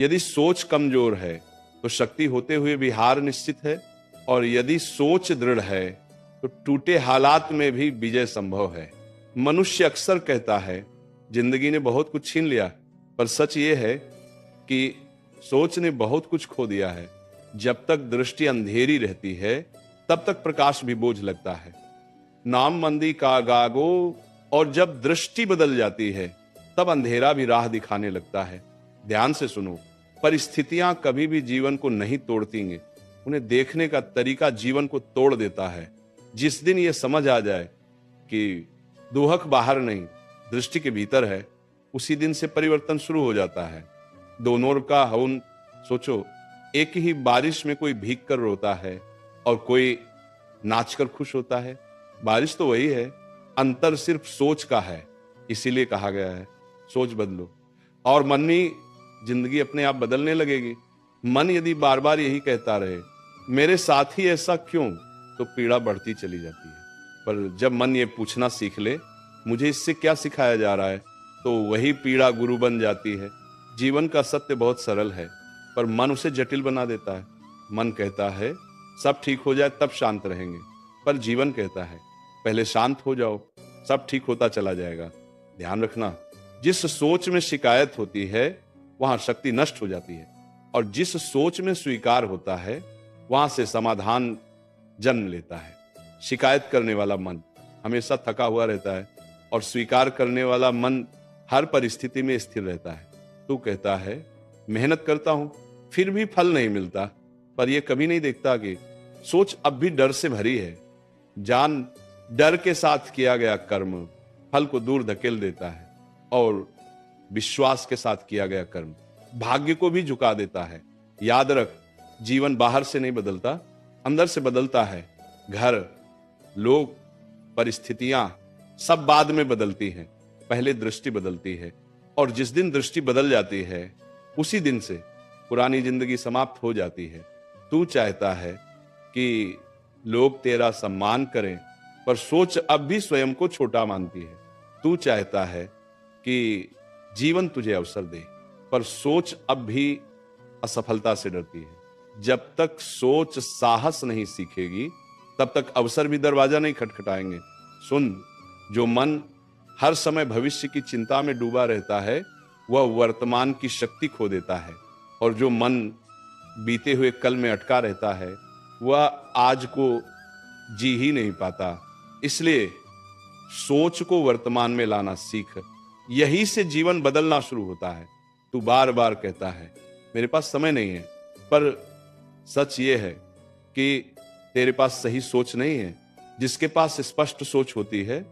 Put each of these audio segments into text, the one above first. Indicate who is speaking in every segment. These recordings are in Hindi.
Speaker 1: यदि सोच कमजोर है तो शक्ति होते हुए भी हार निश्चित है, और यदि सोच दृढ़ है तो टूटे हालात में भी विजय संभव है। मनुष्य अक्सर कहता है जिंदगी ने बहुत कुछ छीन लिया, पर सच ये है कि सोच ने बहुत कुछ खो दिया है। जब तक दृष्टि अंधेरी रहती है तब तक प्रकाश भी बोझ लगता है। नाम मंदी का गागो, और जब दृष्टि बदल जाती है तब अंधेरा भी राह दिखाने लगता है। ध्यान से सुनो, परिस्थितियां कभी भी जीवन को नहीं तोड़ती, उन्हें देखने का तरीका जीवन को तोड़ देता है। जिस दिन यह समझ आ जाए कि दुहक बाहर नहीं, दृष्टि के भीतर है, उसी दिन से परिवर्तन शुरू हो जाता है। दोनों का हवन सोचो, एक ही बारिश में कोई भीग कर रोता है और कोई नाचकर खुश होता है। बारिश तो वही है, अंतर सिर्फ सोच का है। इसीलिए कहा गया है सोच बदलो, और मन में जिंदगी अपने आप बदलने लगेगी। मन यदि बार बार यही कहता रहे मेरे साथ ही ऐसा क्यों, तो पीड़ा बढ़ती चली जाती है। पर जब मन ये पूछना सीख ले मुझे इससे क्या सिखाया जा रहा है, तो वही पीड़ा गुरु बन जाती है। जीवन का सत्य बहुत सरल है, पर मन उसे जटिल बना देता है। मन कहता है सब ठीक हो जाए तब शांत रहेंगे, पर जीवन कहता है पहले शांत हो जाओ, सब ठीक होता चला जाएगा। ध्यान रखना, जिस सोच में शिकायत होती है वहां शक्ति नष्ट हो जाती है, और जिस सोच में स्वीकार होता है वहां से समाधान जन्म लेता है। शिकायत करने वाला मन हमेशा थका हुआ रहता है, और स्वीकार करने वाला मन हर परिस्थिति में स्थिर रहता है। तू कहता है मेहनत करता हूं फिर भी फल नहीं मिलता, पर यह कभी नहीं देखता कि सोच अब भी डर से भरी है। जान डर के साथ किया गया कर्म फल को दूर धकेल देता है, और विश्वास के साथ किया गया कर्म भाग्य को भी झुका देता है। याद रख, जीवन बाहर से नहीं बदलता, अंदर से बदलता है। घर, लोग, परिस्थितियां सब बाद में बदलती हैं, पहले दृष्टि बदलती है। और जिस दिन दृष्टि बदल जाती है उसी दिन से पुरानी जिंदगी समाप्त हो जाती है। तू चाहता है कि लोग तेरा सम्मान करें, पर सोच अब भी स्वयं को छोटा मानती है। तू चाहता है कि जीवन तुझे अवसर दे, पर सोच अब भी असफलता से डरती है। जब तक सोच साहस नहीं सीखेगी तब तक अवसर भी दरवाजा नहीं खटखटाएंगे। सुन, जो मन हर समय भविष्य की चिंता में डूबा रहता है वह वर्तमान की शक्ति खो देता है, और जो मन बीते हुए कल में अटका रहता है वह आज को जी ही नहीं पाता। इसलिए सोच को वर्तमान में लाना सीख, यही से जीवन बदलना शुरू होता है। तू बार बार कहता है मेरे पास समय नहीं है, पर सच ये है कि तेरे पास सही सोच नहीं है। जिसके पास स्पष्ट सोच होती है,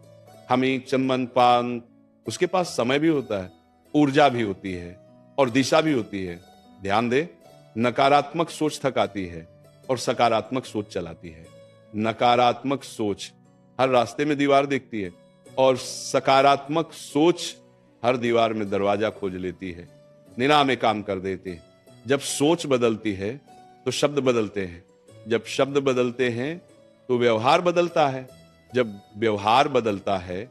Speaker 1: हमें चंदन पान, उसके पास समय भी होता है, ऊर्जा भी होती है और दिशा भी होती है। ध्यान दे, नकारात्मक सोच थकाती है और सकारात्मक सोच चलाती है। नकारात्मक सोच हर रास्ते में दीवार देखती है, और सकारात्मक सोच हर दीवार में दरवाजा खोज लेती है, निनामे काम कर देती है। जब सोच बदलती है तो शब्द बदलते हैं, जब शब्द बदलते हैं तो व्यवहार बदलता है, जब व्यवहार बदलता है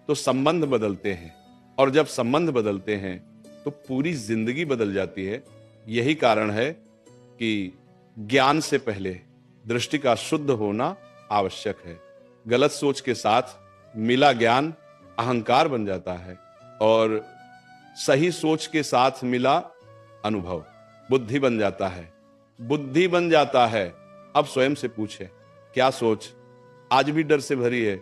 Speaker 1: तो संबंध बदलते हैं, और जब संबंध बदलते हैं तो पूरी जिंदगी बदल जाती है। यही कारण है कि ज्ञान से पहले दृष्टि का शुद्ध होना आवश्यक है। गलत सोच के साथ मिला ज्ञान अहंकार बन जाता है, और सही सोच के साथ मिला अनुभव बुद्धि बन जाता है। बुद्धि बन जाता है। अब स्वयं से पूछे, क्या सोच आज भी डर से भरी है?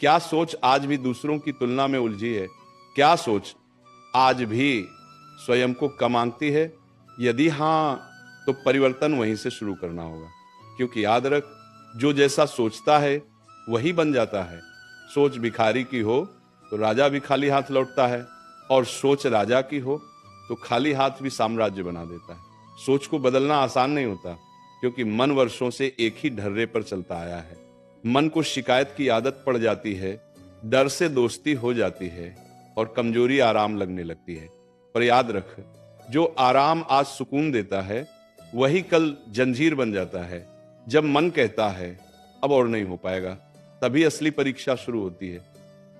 Speaker 1: क्या सोच आज भी दूसरों की तुलना में उलझी है? क्या सोच आज भी स्वयं को कम आंकती है? यदि हां, तो परिवर्तन वहीं से शुरू करना होगा, क्योंकि याद रख, जो जैसा सोचता है वही बन जाता है। सोच भिखारी की हो तो राजा भी खाली हाथ लौटता है, और सोच राजा की हो तो खाली हाथ भी साम्राज्य बना देता है। सोच को बदलना आसान नहीं होता, क्योंकि मन वर्षों से एक ही ढर्रे पर चलता आया है। मन को शिकायत की आदत पड़ जाती है, डर से दोस्ती हो जाती है, और कमजोरी आराम लगने लगती है। पर याद रख, जो आराम आज सुकून देता है वही कल जंजीर बन जाता है। जब मन कहता है अब और नहीं हो पाएगा, तभी असली परीक्षा शुरू होती है।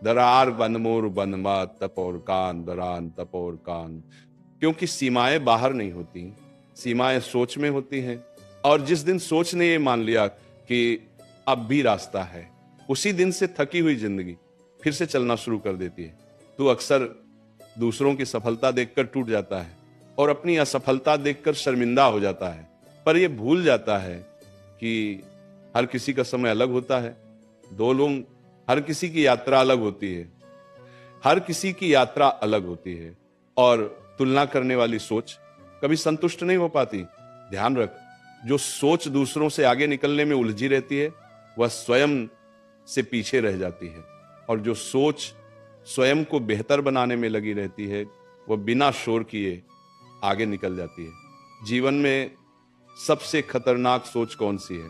Speaker 1: दरार बनमोर बनवा तपोर कान, दरान तपोर कान, क्योंकि सीमाएं बाहर नहीं होती, सीमाएं सोच में होती हैं। और जिस दिन सोच ने ये मान लिया कि अब भी रास्ता है, उसी दिन से थकी हुई जिंदगी फिर से चलना शुरू कर देती है। तू अक्सर दूसरों की सफलता देखकर टूट जाता है और अपनी असफलता देखकर शर्मिंदा हो जाता है, पर यह भूल जाता है कि हर किसी का समय अलग होता है। दो लोग, हर किसी की यात्रा अलग होती है, हर किसी की यात्रा अलग होती है। और तुलना करने वाली सोच कभी संतुष्ट नहीं हो पाती। ध्यान रख, जो सोच दूसरों से आगे निकलने में उलझी रहती है वह स्वयं से पीछे रह जाती है, और जो सोच स्वयं को बेहतर बनाने में लगी रहती है वह बिना शोर किए आगे निकल जाती है। जीवन में सबसे खतरनाक सोच कौन सी है?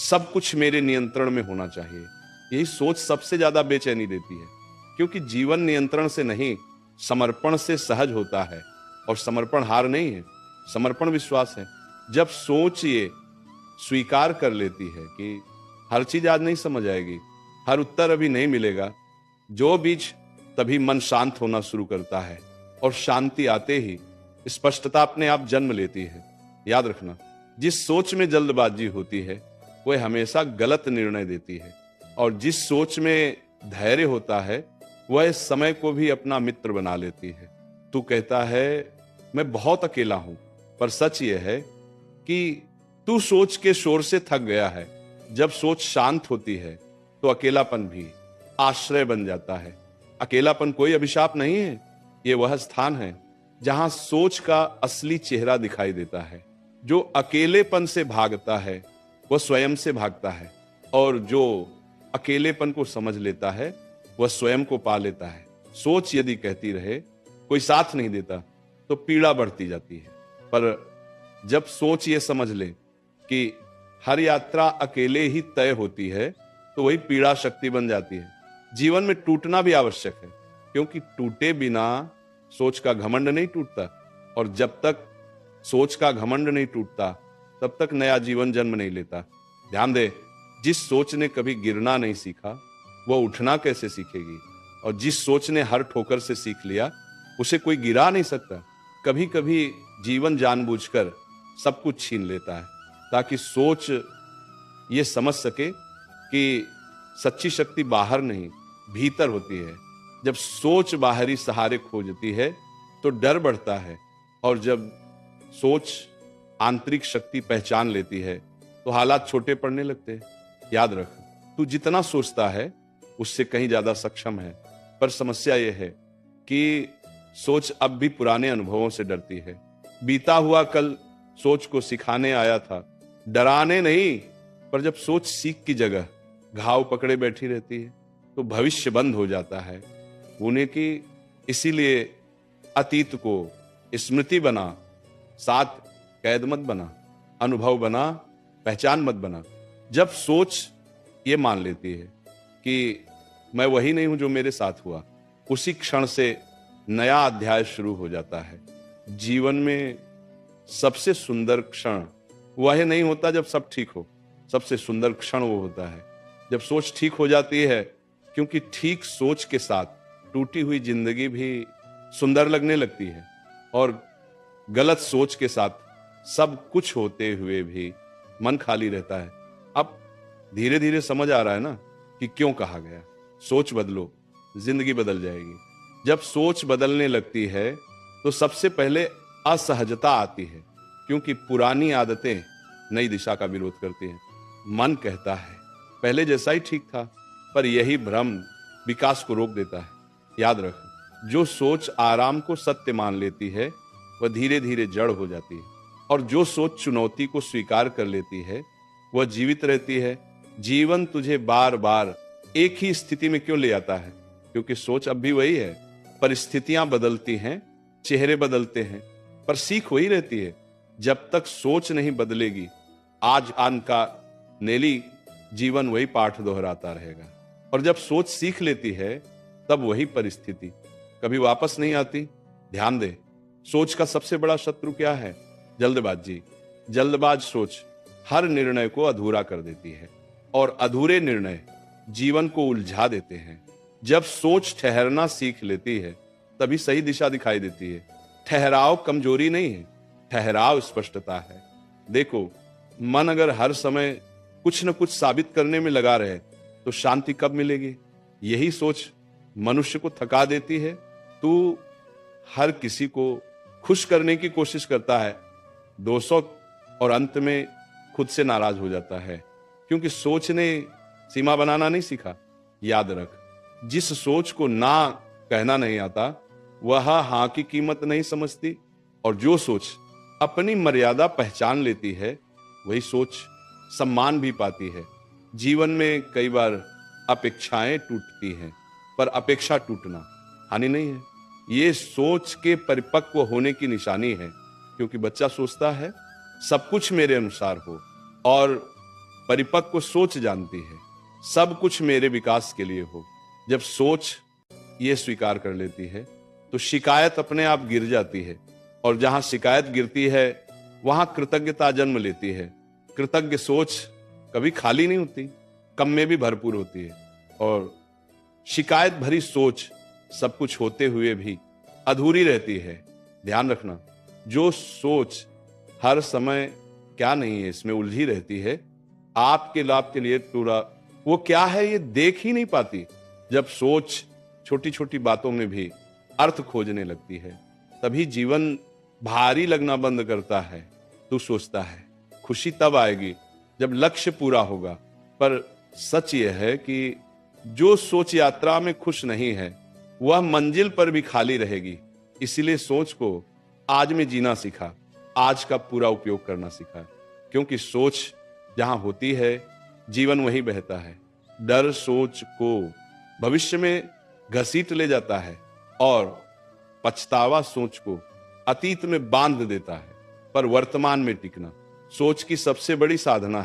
Speaker 1: सब कुछ मेरे नियंत्रण में होना चाहिए। यही सोच सबसे ज्यादा बेचैनी देती है, क्योंकि जीवन नियंत्रण से नहीं, समर्पण से सहज होता है। और समर्पण हार नहीं है, समर्पण विश्वास है। जब सोच ये स्वीकार कर लेती है कि हर चीज आज नहीं समझ आएगी, हर उत्तर अभी नहीं मिलेगा, जो बीच, तभी मन शांत होना शुरू करता है। और शांति आते ही स्पष्टता अपने आप जन्म लेती है। याद रखना, जिस सोच में जल्दबाजी होती है वह हमेशा गलत निर्णय देती है, और जिस सोच में धैर्य होता है वह इस समय को भी अपना मित्र बना लेती है। तू कहता है मैं बहुत अकेला हूं, पर सच यह है कि तू सोच के शोर से थक गया है। जब सोच शांत होती है तो अकेलापन भी आश्रय बन जाता है। अकेलापन कोई अभिशाप नहीं है, ये वह स्थान है जहां सोच का असली चेहरा दिखाई देता है। जो अकेलेपन से भागता है वह स्वयं से भागता है, और जो अकेलेपन को समझ लेता है वह स्वयं को पा लेता है। सोच यदि कहती रहे कोई साथ नहीं देता तो पीड़ा बढ़ती जाती है, पर जब सोच ये समझ ले कि हर यात्रा अकेले ही तय होती है तो वही पीड़ा शक्ति बन जाती है। जीवन में टूटना भी आवश्यक है, क्योंकि टूटे बिना सोच का घमंड नहीं टूटता, और जब तक सोच का घमंड नहीं टूटता तब तक नया जीवन जन्म नहीं लेता। ध्यान दे, जिस सोच ने कभी गिरना नहीं सीखा वह उठना कैसे सीखेगी, और जिस सोच ने हर ठोकर से सीख लिया उसे कोई गिरा नहीं सकता। कभी कभी जीवन जानबूझकर सब कुछ छीन लेता है ताकि सोच ये समझ सके कि सच्ची शक्ति बाहर नहीं भीतर होती है। जब सोच बाहरी सहारे खोजती है तो डर बढ़ता है, और जब सोच आंतरिक शक्ति पहचान लेती है तो हालात छोटे पड़ने लगते हैं। याद रख, तू जितना सोचता है उससे कहीं ज्यादा सक्षम है, पर समस्या यह है कि सोच अब भी पुराने अनुभवों से डरती है। बीता हुआ कल सोच को सिखाने आया था, डराने नहीं। पर जब सोच सीख की जगह घाव पकड़े बैठी रहती है तो भविष्य बंद हो जाता है होने की। इसीलिए अतीत को स्मृति बना, साथ कैद मत बना, अनुभव बना, पहचान मत बना। जब सोच ये मान लेती है कि मैं वही नहीं हूं जो मेरे साथ हुआ, उसी क्षण से नया अध्याय शुरू हो जाता है। जीवन में सबसे सुंदर क्षण वह नहीं होता जब सब ठीक हो, सबसे सुंदर क्षण वो होता है जब सोच ठीक हो जाती है, क्योंकि ठीक सोच के साथ टूटी हुई जिंदगी भी सुंदर लगने लगती है, और गलत सोच के साथ सब कुछ होते हुए भी मन खाली रहता है। अब धीरे धीरे समझ आ रहा है ना कि क्यों कहा गया, सोच बदलो, जिंदगी बदल जाएगी। जब सोच बदलने लगती है तो सबसे पहले असहजता आती है, क्योंकि पुरानी आदतें नई दिशा का विरोध करती हैं। मन कहता है पहले जैसा ही ठीक था, पर यही भ्रम विकास को रोक देता है। याद रख, जो सोच आराम को सत्य मान लेती है वह धीरे धीरे जड़ हो जाती है, और जो सोच चुनौती को स्वीकार कर लेती है वह जीवित रहती है। जीवन तुझे बार बार एक ही स्थिति में क्यों ले आता है? क्योंकि सोच अब भी वही है। परिस्थितियां बदलती हैं, चेहरे बदलते हैं, पर सीख वही रहती है। जब तक सोच नहीं बदलेगी, आज आन का नेली जीवन वही पाठ दोहराता रहेगा। और जब सोच सीख लेती है तब वही परिस्थिति कभी वापस नहीं आती। ध्यान दे, सोच का सबसे बड़ा शत्रु क्या है? जल्दबाजी। जल्दबाज सोच हर निर्णय को अधूरा कर देती है, और अधूरे निर्णय जीवन को उलझा देते हैं। जब सोच ठहरना सीख लेती है तभी सही दिशा दिखाई देती है। ठहराव कमजोरी नहीं है, ठहराव स्पष्टता है। देखो, मन अगर हर समय कुछ न कुछ साबित करने में लगा रहे तो शांति कब मिलेगी? यही सोच मनुष्य को थका देती है। तू हर किसी को खुश करने की कोशिश करता है, दोस्तों, और अंत में खुद से नाराज हो जाता है, क्योंकि सोच ने सीमा बनाना नहीं सीखा। याद रख, जिस सोच को ना कहना नहीं आता वह हाँ की कीमत नहीं समझती, और जो सोच अपनी मर्यादा पहचान लेती है वही सोच सम्मान भी पाती है। जीवन में कई बार अपेक्षाएं टूटती हैं, पर अपेक्षा टूटना हानि नहीं है, ये सोच के परिपक्व होने की निशानी है। क्योंकि बच्चा सोचता है सब कुछ मेरे अनुसार हो, और परिपक्व सोच जानती है सब कुछ मेरे विकास के लिए हो। जब सोच ये स्वीकार कर लेती है तो शिकायत अपने आप गिर जाती है, और जहां शिकायत गिरती है वहां कृतज्ञता जन्म लेती है। कृतज्ञ सोच कभी खाली नहीं होती, कम में भी भरपूर होती है, और शिकायत भरी सोच सब कुछ होते हुए भी अधूरी रहती है। ध्यान रखना, जो सोच हर समय क्या नहीं है इसमें उलझी रहती है, आपके लाभ के लिए पूरा वो क्या है ये देख ही नहीं पाती। जब सोच छोटी छोटी बातों में भी अर्थ खोजने लगती है, तभी जीवन भारी लगना बंद करता है। तू सोचता है खुशी तब आएगी जब लक्ष्य पूरा होगा, पर सच यह है कि जो सोच यात्रा में खुश नहीं है वह मंजिल पर भी खाली रहेगी। इसीलिए सोच को आज में जीना सीखा, आज का पूरा उपयोग करना सीखा, क्योंकि सोच जहां होती है जीवन वहीं बहता है। डर सोच को भविष्य में घसीट ले जाता है, और पछतावा सोच को अतीत में बांध देता है। पर वर्तमान में टिकना सोच की सबसे बड़ी साधना है।